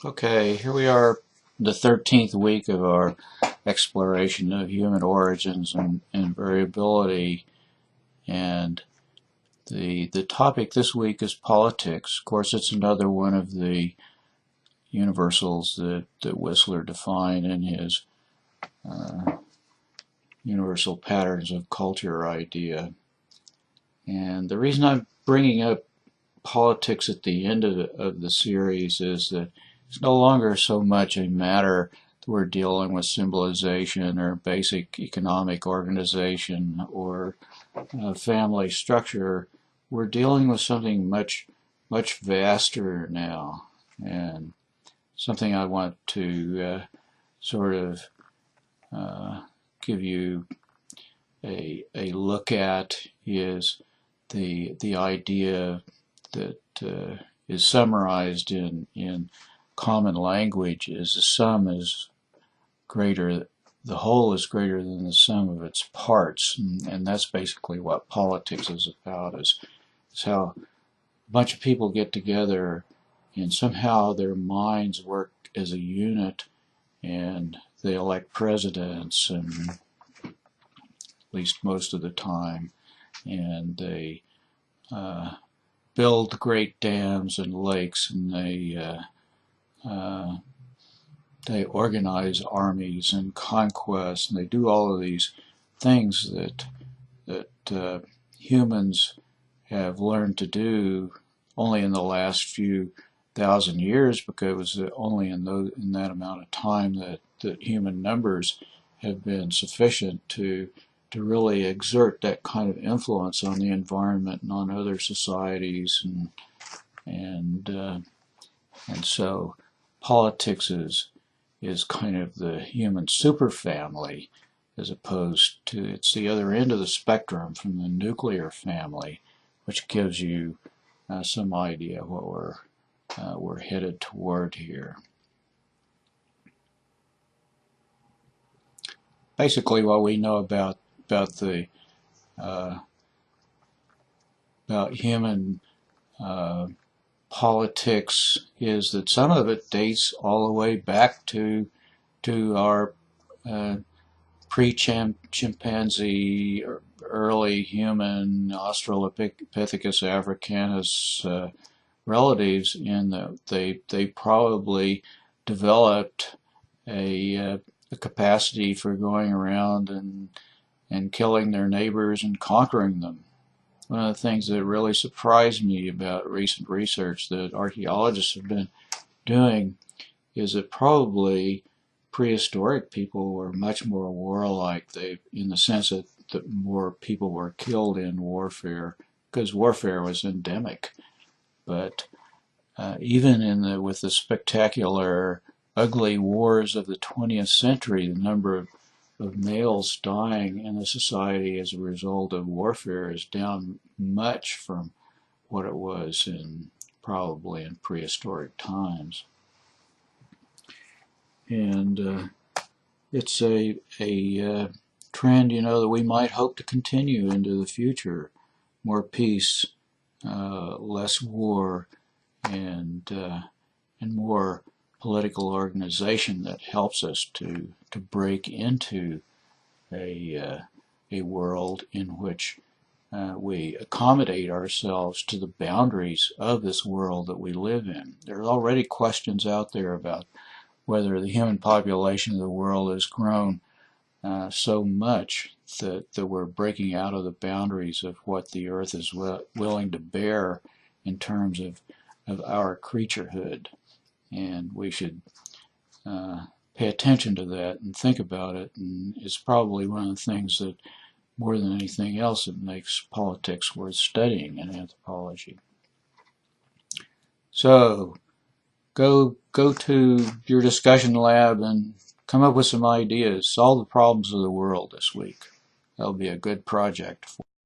Okay, here we are, the 13th week of our exploration of human origins and variability. And the topic this week is politics. Of course, it's another one of the universals that Whistler defined in his universal patterns of culture idea. And the reason I'm bringing up politics at the end of the series is that it's no longer so much a matter that we're dealing with symbolization or basic economic organization or family structure. We're dealing with something much vaster now, and something I want to sort of give you a look at is the idea that is summarized in common language is the sum is greater, the whole is greater than the sum of its parts, and that's basically what politics is about. Is how a bunch of people get together and somehow their minds work as a unit, and they elect presidents, and at least most of the time, and they build great dams and lakes, and they organize armies and conquests, and they do all of these things that humans have learned to do only in the last few thousand years, because it was only in that amount of time that human numbers have been sufficient to really exert that kind of influence on the environment and on other societies, and so politics is kind of the human superfamily, as opposed to, it's the other end of the spectrum from the nuclear family, which gives you some idea what we're headed toward here. Basically, what we know about the about human politics is that some of it dates all the way back to our pre-chimpanzee, early human Australopithecus africanus relatives, in that they probably developed a capacity for going around and killing their neighbors and conquering them. One of the things that really surprised me about recent research that archaeologists have been doing is that probably prehistoric people were much more warlike, in the sense that more people were killed in warfare, because warfare was endemic. But even with the spectacular, ugly wars of the 20th century, the number of males dying in the society as a result of warfare is down much from what it was probably in prehistoric times. And it's a trend, that we might hope to continue into the future. More peace, less war, and more political organization that helps us to break into a world in which we accommodate ourselves to the boundaries of this world that we live in. There are already questions out there about whether the human population of the world has grown so much that we're breaking out of the boundaries of what the earth is willing to bear in terms of our creaturehood. And we should pay attention to that and think about it. And it's probably one of the things that, more than anything else, that makes politics worth studying in anthropology. So go to your discussion lab and come up with some ideas. Solve the problems of the world this week. That'll be a good project for